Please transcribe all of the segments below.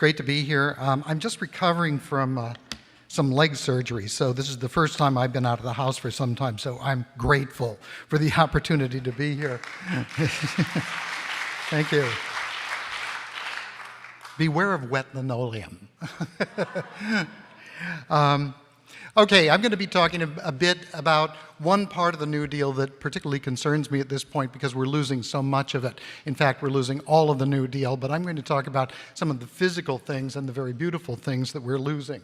great to be here. I'm just recovering from some leg surgery, so this is the first time I've been out of the house for some time, so I'm grateful for the opportunity to be here. Thank you. Beware of wet linoleum. Okay, I'm going to be talking a bit about one part of the New Deal that particularly concerns me at this point because we're losing so much of it. In fact, we're losing all of the New Deal, but I'm going to talk about some of the physical things and the very beautiful things that we're losing.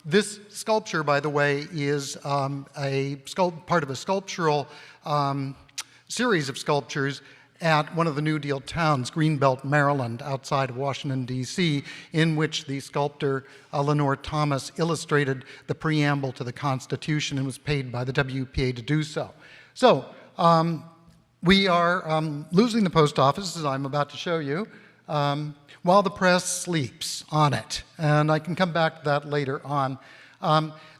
This sculpture, by the way, is part of a sculptural series of sculptures at one of the New Deal towns, Greenbelt, Maryland, outside of Washington, D.C., in which the sculptor Lenore Thomas illustrated the preamble to the Constitution and was paid by the WPA to do so. So we are losing the post office, as I'm about to show you, while the press sleeps on it. And I can come back to that later on.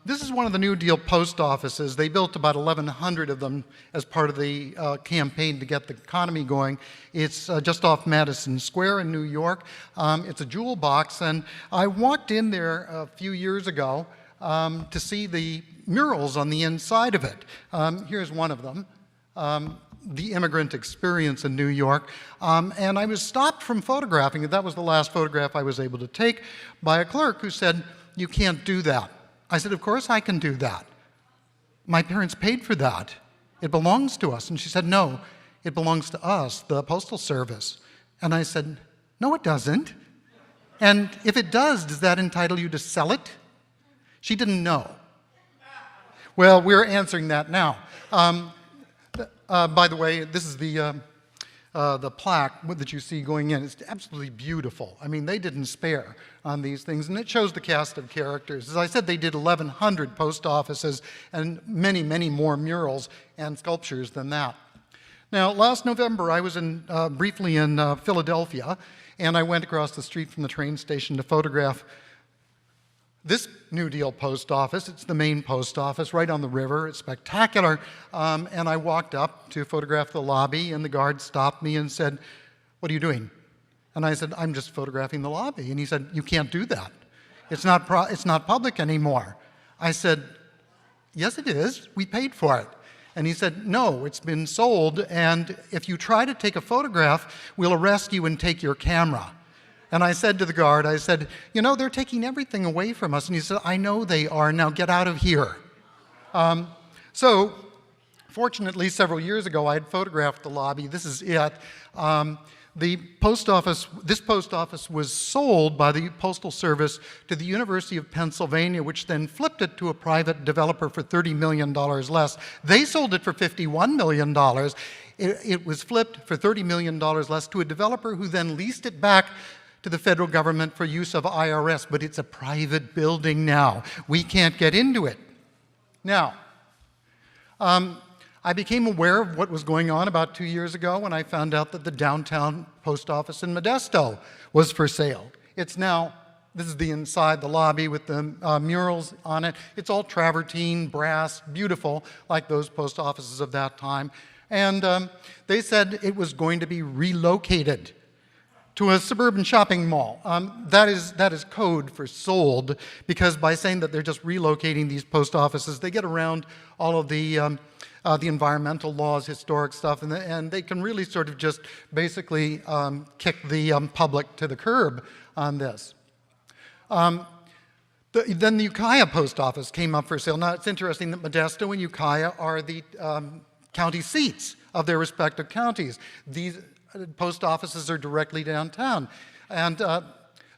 This is one of the New Deal post offices. They built about 1,100 of them as part of the campaign to get the economy going. It's just off Madison Square in New York. It's a jewel box, and I walked in there a few years ago to see the murals on the inside of it. Here's one of them. The immigrant experience in New York, and I was stopped from photographing it. That was the last photograph I was able to take by a clerk who said, "You can't do that." I said, "Of course I can do that. My parents paid for that. It belongs to us." And she said, "No, it belongs to us, the Postal Service." And I said, "No, it doesn't. And if it does that entitle you to sell it?" She didn't know. Well, we're answering that now. By the way, this is the plaque that you see going in. It's absolutely beautiful. I mean, they didn't spare on these things, and it shows the cast of characters. As I said, they did 1,100 post offices and many, many more murals and sculptures than that. Now, last November, I was briefly in Philadelphia, and I went across the street from the train station to photograph this New Deal post office. It's the main post office right on the river. It's spectacular. And I walked up to photograph the lobby, and the guard stopped me and said, "What are you doing?" And I said, "I'm just photographing the lobby." And he said, "You can't do that. It's not public anymore." I said, "Yes, it is. We paid for it." And he said, "No, it's been sold, and if you try to take a photograph, we'll arrest you and take your camera." And I said to the guard, I said, "You know, they're taking everything away from us." And he said, "I know they are. Now get out of here." So, fortunately, several years ago, I had photographed the lobby. This is it. This post office was sold by the Postal Service to the University of Pennsylvania, which then flipped it to a private developer for $30 million less. They sold it for $51 million. It was flipped for $30 million less to a developer who then leased it back to the federal government for use of IRS, but it's a private building now. We can't get into it. Now, I became aware of what was going on about 2 years ago when I found out that the downtown post office in Modesto was for sale. It's now, this is the inside, the lobby with the murals on it. It's all travertine, brass, beautiful, like those post offices of that time. And they said it was going to be relocated to a suburban shopping mall. That is code for sold, because by saying that they're just relocating these post offices, they get around all of the environmental laws, historic stuff, and they can really sort of just basically kick the public to the curb on this. Then the Ukiah post office came up for sale. Now, it's interesting that Modesto and Ukiah are the county seats of their respective counties. These post offices are directly downtown. And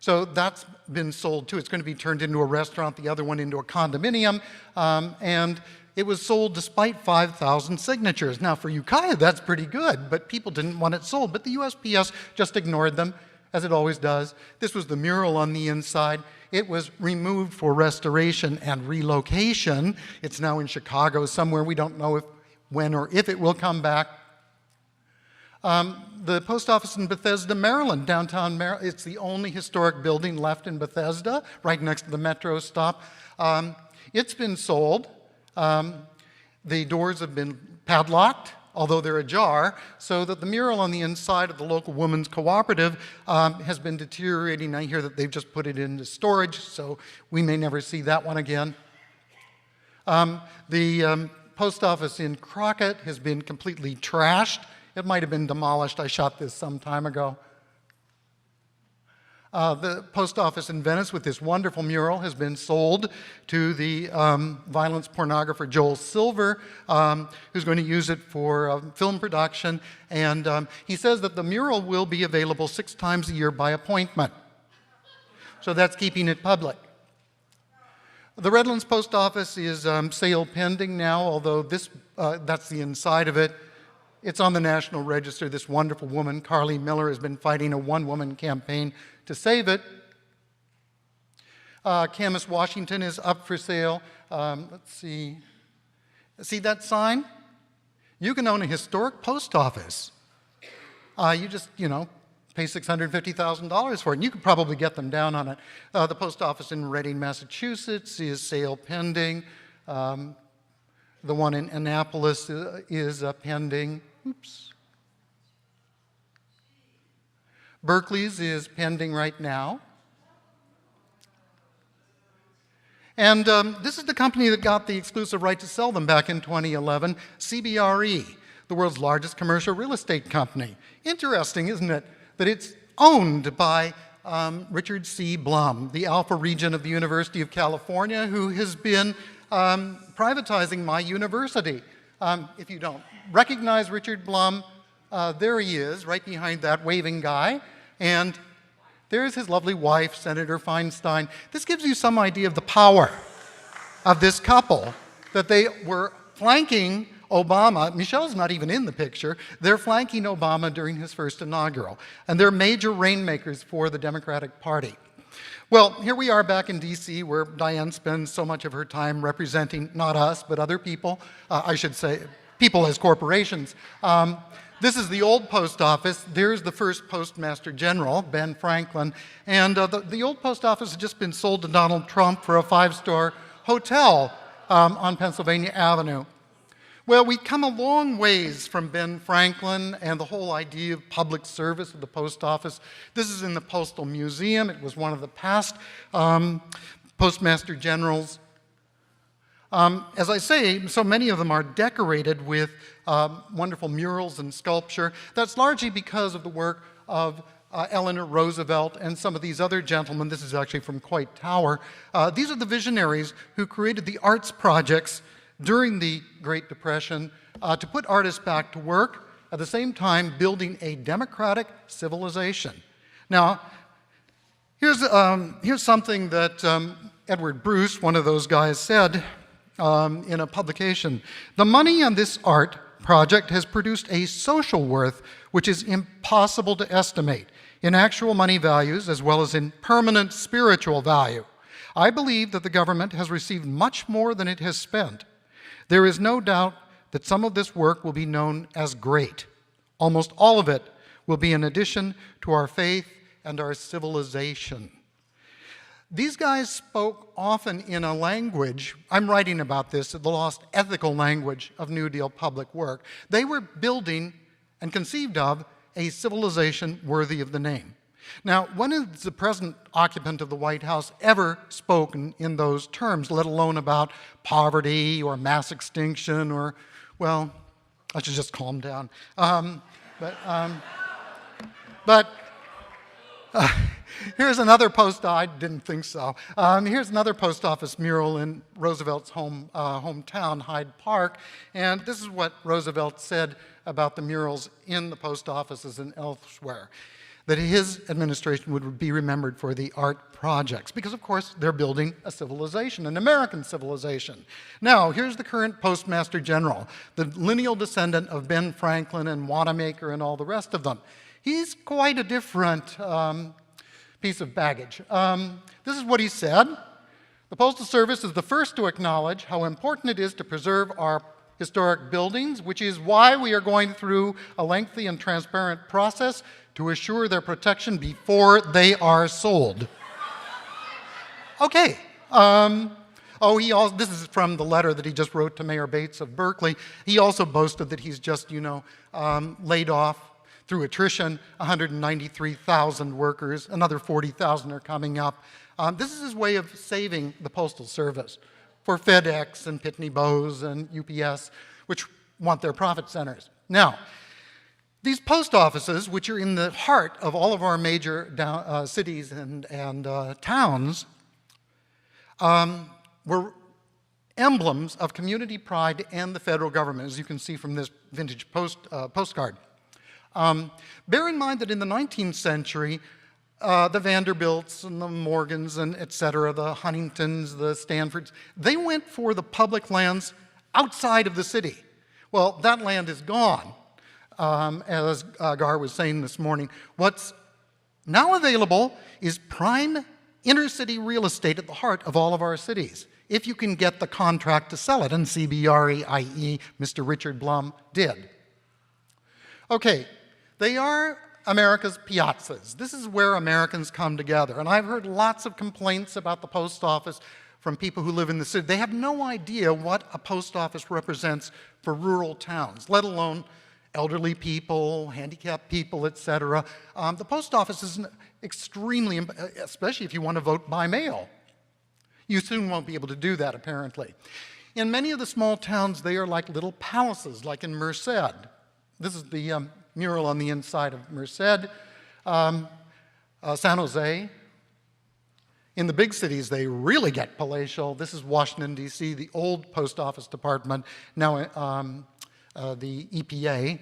so that's been sold too. It's going to be turned into a restaurant, the other one into a condominium, and it was sold despite 5,000 signatures. Now for Ukiah, that's pretty good, but people didn't want it sold. But the USPS just ignored them, as it always does. This was the mural on the inside. It was removed for restoration and relocation. It's now in Chicago somewhere. We don't know when or if it will come back. The post office in Bethesda, Maryland, downtown Maryland, it's the only historic building left in Bethesda, right next to the metro stop. It's been sold. The doors have been padlocked. although they're ajar, so that the mural on the inside of the local women's cooperative has been deteriorating. I hear that they've just put it into storage, so we may never see that one again. The post office in Crockett has been completely trashed. It might have been demolished. I shot this some time ago. The post office in Venice with this wonderful mural has been sold to the violence pornographer Joel Silver, who's going to use it for film production. And he says that the mural will be available 6 times a year by appointment. So that's keeping it public. The Redlands post office is sale pending now, although that's the inside of it. It's on the National Register. This wonderful woman, Carly Miller, has been fighting a one-woman campaign to save it. Camas, Washington is up for sale. Let's see. See that sign? You can own a historic post office. You just, pay $650,000 for it, and you could probably get them down on it. The post office in Reading, Massachusetts is sale pending. The one in Annapolis is pending. Oops. Berkeley's is pending right now. And this is the company that got the exclusive right to sell them back in 2011, CBRE, the world's largest commercial real estate company. Interesting, isn't it, that it's owned by Richard C. Blum, the Alpha Regent of the University of California, who has been privatizing my university. If you don't recognize Richard Blum, there he is, right behind that waving guy. And there's his lovely wife, Senator Feinstein. This gives you some idea of the power of this couple, that they were flanking Obama. Michelle's not even in the picture. They're flanking Obama during his first inaugural. And they're major rainmakers for the Democratic Party. Well, here we are back in D.C., where Diane spends so much of her time representing not us, but other people. I should say people as corporations. This is the old post office. There's the first Postmaster General, Ben Franklin. And the old post office has just been sold to Donald Trump for a 5-star hotel on Pennsylvania Avenue. Well, we've come a long ways from Ben Franklin and the whole idea of public service of the post office. This is in the Postal Museum. It was one of the past Postmaster Generals. As I say, so many of them are decorated with wonderful murals and sculpture. That's largely because of the work of Eleanor Roosevelt and some of these other gentlemen. This is actually from Coit Tower. These are the visionaries who created the arts projects during the Great Depression to put artists back to work, at the same time building a democratic civilization. Now, here's something that Edward Bruce, one of those guys, said in a publication. The money on this art project has produced a social worth which is impossible to estimate in actual money values as well as in permanent spiritual value. I believe that the government has received much more than it has spent. There is no doubt that some of this work will be known as great. Almost all of it will be an addition to our faith and our civilization. These guys spoke often in a language, I'm writing about this, the lost ethical language of New Deal public work. They were building and conceived of a civilization worthy of the name. Now, when has the present occupant of the White House ever spoken in those terms, let alone about poverty or mass extinction or, well, I should just calm down. Here's another I didn't think so. Here's another post office mural in Roosevelt's hometown, Hyde Park. And this is what Roosevelt said about the murals in the post offices and elsewhere, that his administration would be remembered for the art projects, because of course they're building a civilization, an American civilization. Now, here's the current Postmaster General, the lineal descendant of Ben Franklin and Wanamaker and all the rest of them. He's quite a different piece of baggage. This is what he said. The Postal Service is the first to acknowledge how important it is to preserve our historic buildings, which is why we are going through a lengthy and transparent process to assure their protection before they are sold. Okay. Oh, this is from the letter that he just wrote to Mayor Bates of Berkeley. He also boasted that he's just, laid off through attrition 193,000 workers. Another 40,000 are coming up. This is his way of saving the Postal Service for FedEx and Pitney Bowes and UPS, which want their profit centers. Now, these post offices, which are in the heart of all of our major cities and towns, were emblems of community pride and the federal government, as you can see from this vintage postcard. Bear in mind that in the 19th century, the Vanderbilts and the Morgans and et cetera, the Huntingtons, the Stanfords, they went for the public lands outside of the city. Well, that land is gone. As Gar was saying this morning, what's now available is prime inner-city real estate at the heart of all of our cities, if you can get the contract to sell it, and CBRE, i.e. Mr. Richard Blum, did. Okay, they are America's piazzas. This is where Americans come together, and I've heard lots of complaints about the post office from people who live in the city. They have no idea what a post office represents for rural towns, let alone elderly people, handicapped people, etc. The post office is extremely, especially if you want to vote by mail. You soon won't be able to do that, apparently. In many of the small towns, they are like little palaces, like in Merced. This is the mural on the inside of Merced. San Jose. In the big cities, they really get palatial. This is Washington, D.C., the old post office department, now the EPA,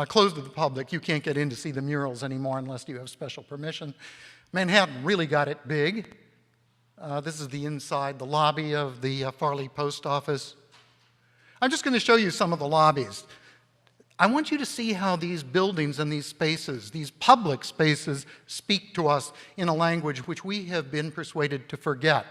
closed to the public. You can't get in to see the murals anymore unless you have special permission. Manhattan really got it big. This is the inside, the lobby of the Farley Post Office. I'm just going to show you some of the lobbies. I want you to see how these buildings and these spaces, these public spaces, speak to us in a language which we have been persuaded to forget.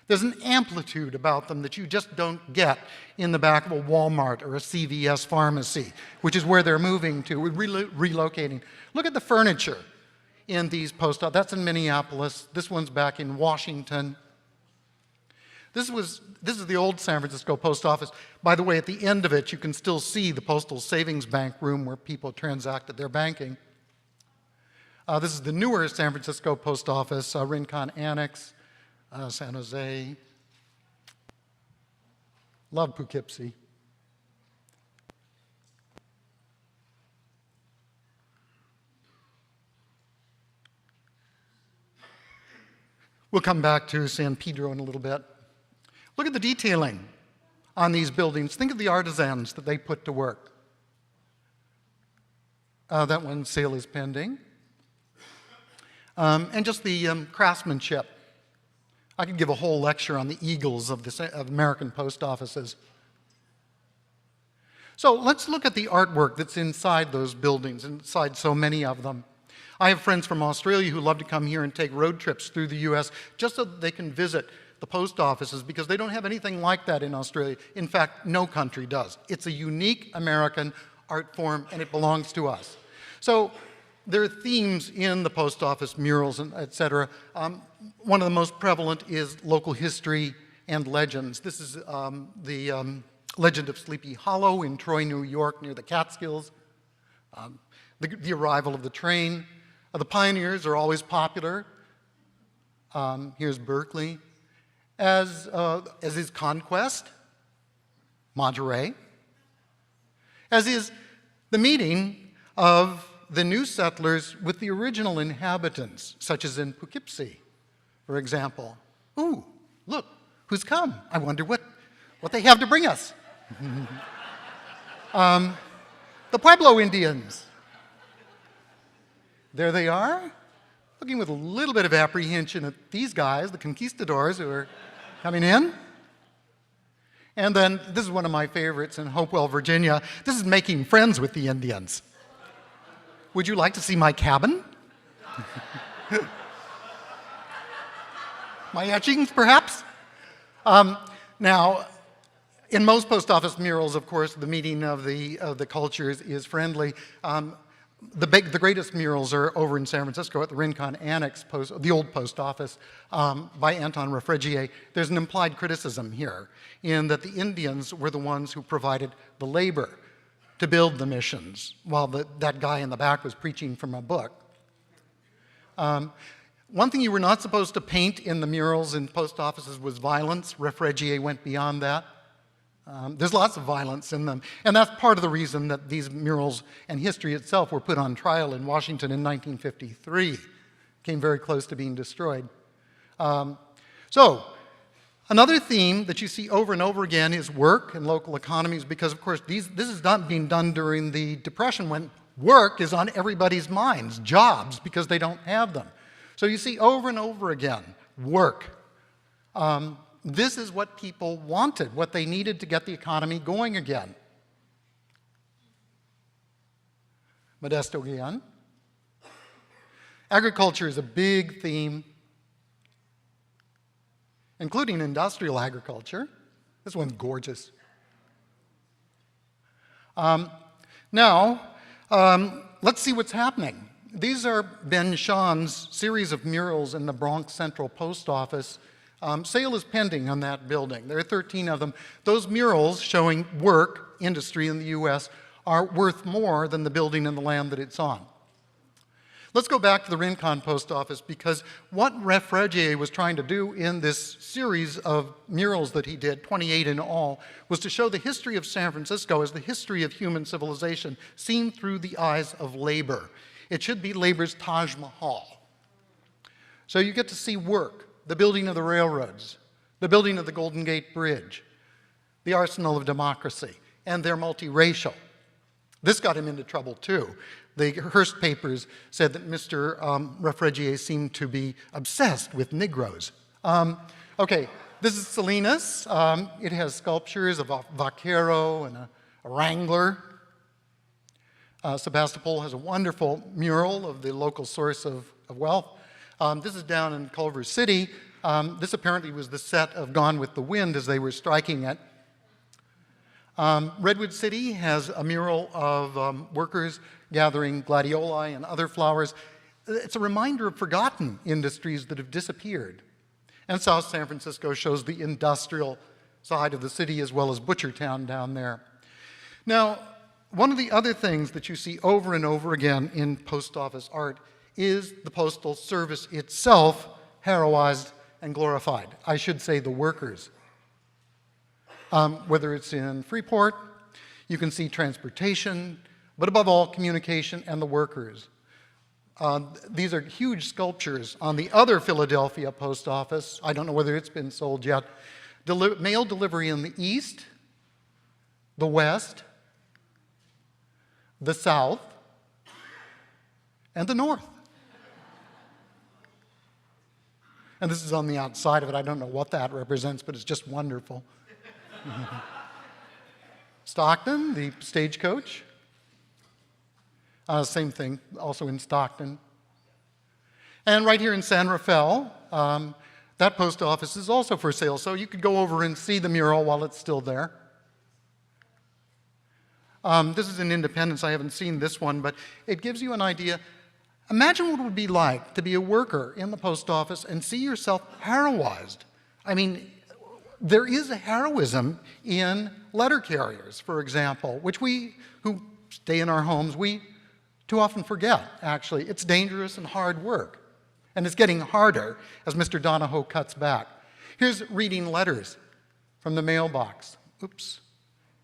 There's an amplitude about them that you just don't get in the back of a Walmart or a CVS pharmacy, which is where they're moving to, relocating. Look at the furniture in these post offices. That's in Minneapolis. This one's back in Washington. This is the old San Francisco post office. By the way, at the end of it, you can still see the Postal Savings Bank room where people transacted their banking. This is the newer San Francisco post office, Rincon Annex. San Jose. Love Poughkeepsie. We'll come back to San Pedro in a little bit. Look at the detailing on these buildings. Think of the artisans that they put to work. That one, sale is pending. And just the craftsmanship. I could give a whole lecture on the eagles of American post offices. So let's look at the artwork that's inside those buildings, inside so many of them. I have friends from Australia who love to come here and take road trips through the US just so that they can visit the post offices because they don't have anything like that in Australia. In fact, no country does. It's a unique American art form and it belongs to us. So there are themes in the post office murals and et cetera. One of the most prevalent is local history and legends. This is the legend of Sleepy Hollow in Troy, New York, near the Catskills. The arrival of the train. The pioneers are always popular. Here's Berkeley. As is Conquest, Monterey. As is the meeting of the new settlers with the original inhabitants, such as in Poughkeepsie, for example. Ooh, look, who's come? I wonder what they have to bring us. The Pueblo Indians. There they are, looking with a little bit of apprehension at these guys, the conquistadors who are coming in. And then, this is one of my favorites in Hopewell, Virginia. This is making friends with the Indians. Would you like to see my cabin? My etchings, perhaps? Now, in most post office murals, of course, the meeting of the cultures is friendly. the greatest murals are over in San Francisco at the Rincon Annex, the old post office, by Anton Refregier. There's an implied criticism here in that the Indians were the ones who provided the labor to build the missions, while that guy in the back was preaching from a book. One thing you were not supposed to paint in the murals in post offices was violence. Refregier went beyond that. There's lots of violence in them, and that's part of the reason that these murals and history itself were put on trial in Washington in 1953. Came very close to being destroyed. So, another theme that you see over and over again is work and local economies, because of course this is not being done during the Depression when work is on everybody's minds, jobs, because they don't have them. So you see over and over again, work. This is what people wanted, what they needed to get the economy going again. Modesto again. Agriculture is a big theme, including industrial agriculture. This one's gorgeous. Now, let's see what's happening. These are Ben Shah's series of murals in the Bronx Central Post Office. Sale is pending on that building. There are 13 of them. Those murals showing work, industry in the U.S. are worth more than the building and the land that it's on. Let's go back to the Rincon Post Office, because what Refregier was trying to do in this series of murals that he did, 28 in all, was to show the history of San Francisco as the history of human civilization seen through the eyes of labor. It should be labor's Taj Mahal. So you get to see work, the building of the railroads, the building of the Golden Gate Bridge, the arsenal of democracy, and they're multiracial. This got him into trouble too. The Hearst papers said that Mr. Refregier seemed to be obsessed with Negroes. Okay, this is Salinas. It has sculptures of a vaquero and a wrangler. Sebastopol has a wonderful mural of the local source of wealth. This is down in Culver City. This apparently was the set of Gone with the Wind as they were striking it. Redwood City has a mural of workers gathering gladioli and other flowers. It's a reminder of forgotten industries that have disappeared. And South San Francisco shows the industrial side of the city as well as Butchertown down there. Now, one of the other things that you see over and over again in post office art is the Postal Service itself heroized and glorified. I should say the workers. Whether it's in Freeport, you can see transportation, but above all, communication and the workers. These are huge sculptures on the other Philadelphia post office. I don't know whether it's been sold yet. Mail delivery in the east, the west, the south, and the north. And this is on the outside of it. I don't know what that represents, but it's just wonderful. Stockton, the stagecoach. Same thing, also in Stockton. And right here in San Rafael, that post office is also for sale, so you could go over and see the mural while it's still there. This is in Independence. I haven't seen this one, but it gives you an idea. Imagine what it would be like to be a worker in the post office and see yourself heroized. I mean, there is a heroism in letter carriers, for example, which we who stay in our homes, we too often forget, actually. It's dangerous and hard work. And it's getting harder as Mr. Donahoe cuts back. Here's reading letters from the mailbox. Oops.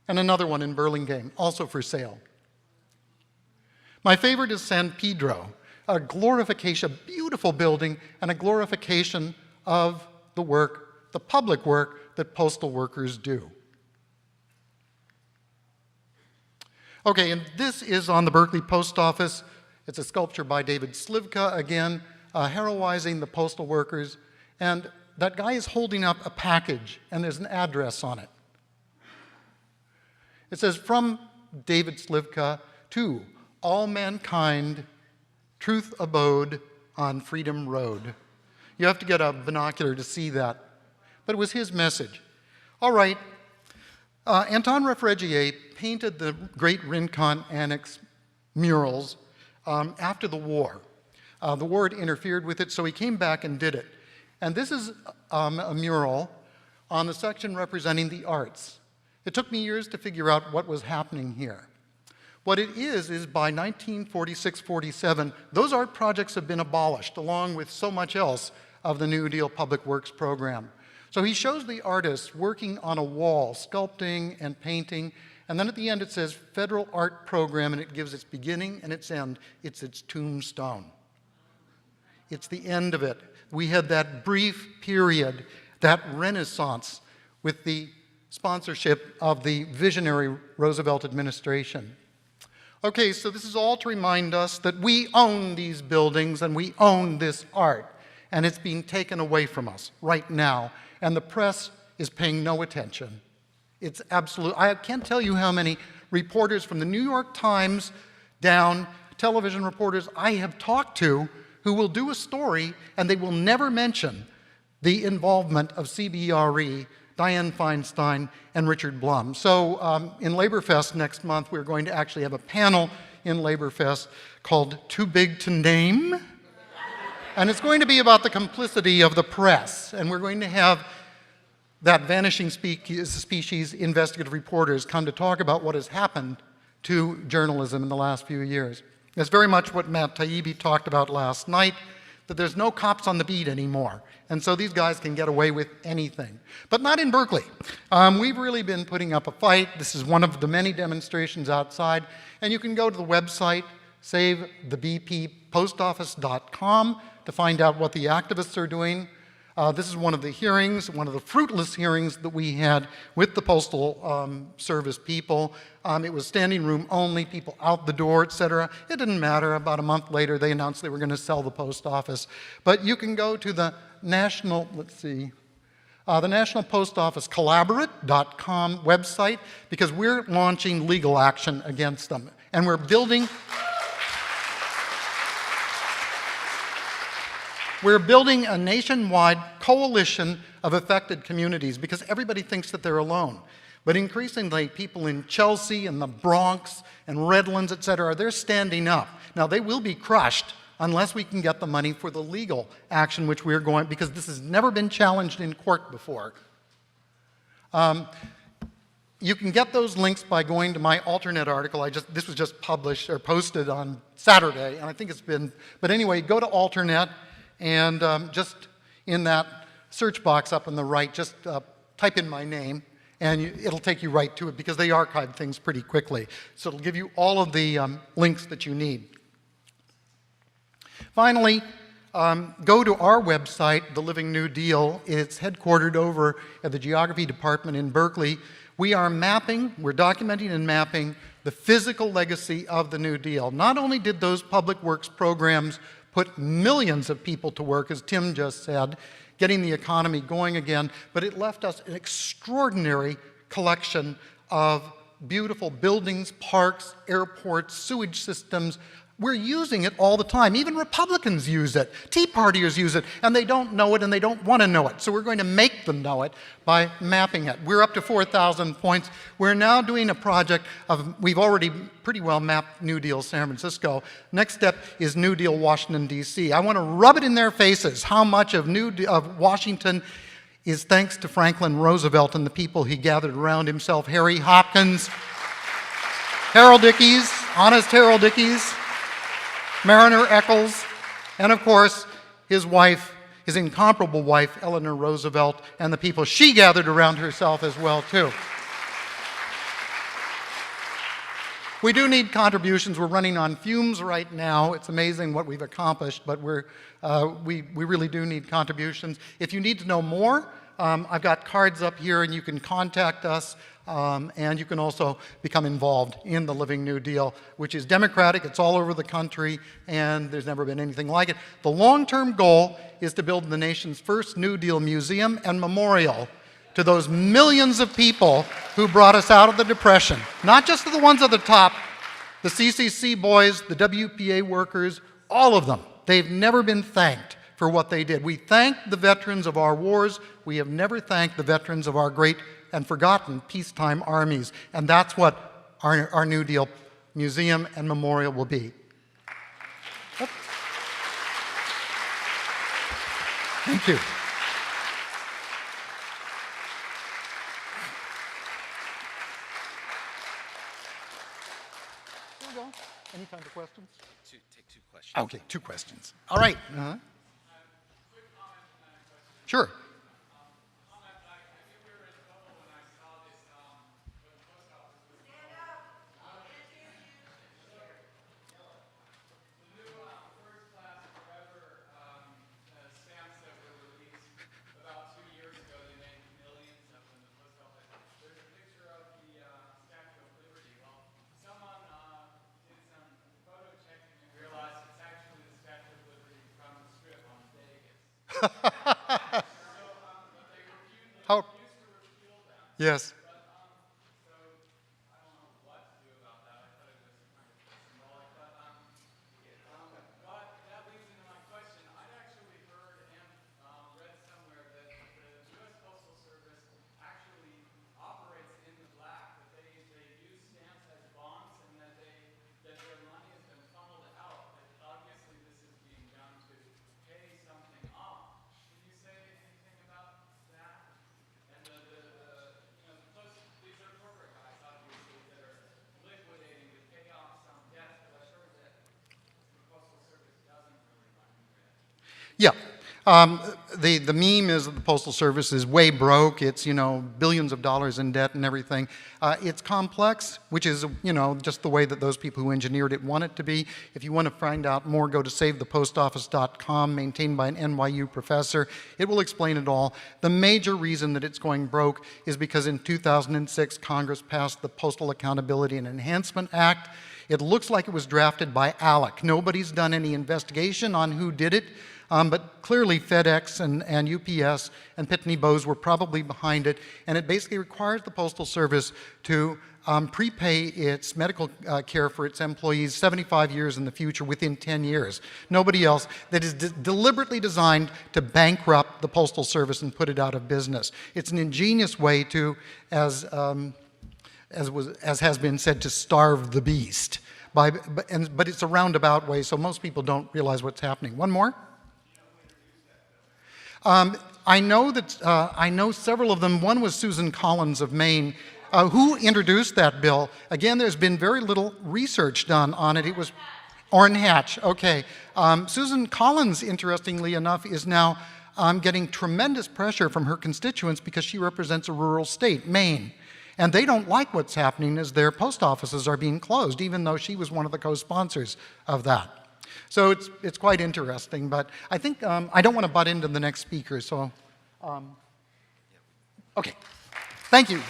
And another one in Burlingame, also for sale. My favorite is San Pedro, a glorification, a beautiful building, and a glorification of the work, the public work that postal workers do. Okay, and this is on the Berkeley Post Office. It's a sculpture by David Slivka, again, heroizing the postal workers. And that guy is holding up a package, and there's an address on it. It says, from David Slivka to all mankind, truth abode on Freedom Road. You have to get a binocular to see that. But it was his message. All right, Anton Refregier painted the great Rincon Annex murals after the war. The war had interfered with it, so he came back and did it. And this is a mural on the section representing the arts. It took me years to figure out what was happening here. What it is by 1946-47, those art projects have been abolished, along with so much else of the New Deal Public Works program. So he shows the artists working on a wall, sculpting and painting, and then at the end it says Federal Art Program, and it gives its beginning and its end. It's its tombstone. It's the end of it. We had that brief period, that renaissance with the sponsorship of the visionary Roosevelt administration. Okay, so this is all to remind us that we own these buildings and we own this art, and it's being taken away from us right now, and the press is paying no attention. It's absolute. I can't tell you how many reporters from the New York Times down, television reporters I have talked to who will do a story and they will never mention the involvement of CBRE, Dianne Feinstein, and Richard Blum. So in LaborFest next month, we're going to actually have a panel in LaborFest called Too Big to Name. And it's going to be about the complicity of the press. And we're going to have that vanishing species investigative reporters come to talk about what has happened to journalism in the last few years. That's very much what Matt Taibbi talked about last night, that there's no cops on the beat anymore. And so these guys can get away with anything. But not in Berkeley. We've really been putting up a fight. This is one of the many demonstrations outside. And you can go to the website, savethebppostoffice.com, to find out what the activists are doing. This is one of the hearings, one of the fruitless hearings that we had with the Postal Service people. It was standing room only, people out the door, etc. It didn't matter. About a month later, they announced they were going to sell the post office. But you can go to the National, the National Post Office Collaborate.com website, because we're launching legal action against them. And we're building a nationwide coalition of affected communities, because everybody thinks that they're alone. But increasingly, people in Chelsea and the Bronx and Redlands, et cetera, they're standing up. Now, they will be crushed unless we can get the money for the legal action, which we're going, because this has never been challenged in court before. You can get those links by going to my alternate article. This was just published or posted on Saturday, and I think it's been, but anyway, go to alternate. And just in that search box up on the right, just type in my name, and it'll take you right to it, because they archive things pretty quickly. So it'll give you all of the links that you need. Finally, go to our website, The Living New Deal. It's headquartered over at the Geography Department in Berkeley. We are mapping, we're documenting and mapping the physical legacy of the New Deal. Not only did those public works programs put millions of people to work, as Tim just said, getting the economy going again, but it left us an extraordinary collection of beautiful buildings, parks, airports, sewage systems. We're using it all the time. Even Republicans use it. Tea Partiers use it, and they don't know it, and they don't want to know it. So we're going to make them know it by mapping it. We're up to 4,000 points. We're now doing a project of, we've already pretty well mapped New Deal San Francisco. Next step is New Deal Washington, D.C. I want to rub it in their faces how much of Washington is thanks to Franklin Roosevelt and the people he gathered around himself. Harry Hopkins, Harold Ickes, honest Harold Ickes, Mariner Eccles, and of course, his wife, his incomparable wife, Eleanor Roosevelt, and the people she gathered around herself as well, too. We do need contributions. We're running on fumes right now. It's amazing what we've accomplished, but we really do need contributions. If you need to know more, I've got cards up here, and you can contact us. And you can also become involved in the Living New Deal, which is democratic. It's all over the country, and there's never been anything like it. The long-term goal is to build the nation's first New Deal museum and memorial to those millions of people who brought us out of the Depression. Not just to the ones at the top, the CCC boys, the WPA workers, all of them. They've never been thanked for what they did. We thank the veterans of our wars. We have never thanked the veterans of our great and forgotten peacetime armies. And that's what our New Deal Museum and Memorial will be. Thank you. There we go. Any time for questions? Take 2 questions. Okay, 2 questions. All right. Sure. How? Yes. Yeah. The meme is that the Postal Service is way broke. It's, billions of dollars in debt and everything. It's complex, which is, just the way that those people who engineered it want it to be. If you want to find out more, go to savethepostoffice.com, maintained by an NYU professor. It will explain it all. The major reason that it's going broke is because in 2006, Congress passed the Postal Accountability and Enhancement Act. It looks like it was drafted by ALEC. Nobody's done any investigation on who did it. But clearly FedEx and UPS and Pitney Bowes were probably behind it, and it basically requires the Postal Service to prepay its medical care for its employees 75 years in the future within 10 years. Nobody else. That is deliberately designed to bankrupt the Postal Service and put it out of business. It's an ingenious way to, as has been said, to starve the beast. But it's a roundabout way, so most people don't realize what's happening. One more? I know several of them. One was Susan Collins of Maine, who introduced that bill. Again, there's been very little research done on it. It was Orrin Hatch. Okay. Susan Collins, interestingly enough, is now getting tremendous pressure from her constituents because she represents a rural state, Maine. And they don't like what's happening as their post offices are being closed, even though she was one of the co-sponsors of that. So it's quite interesting, but I think I don't want to butt into the next speaker, so okay. Thank you.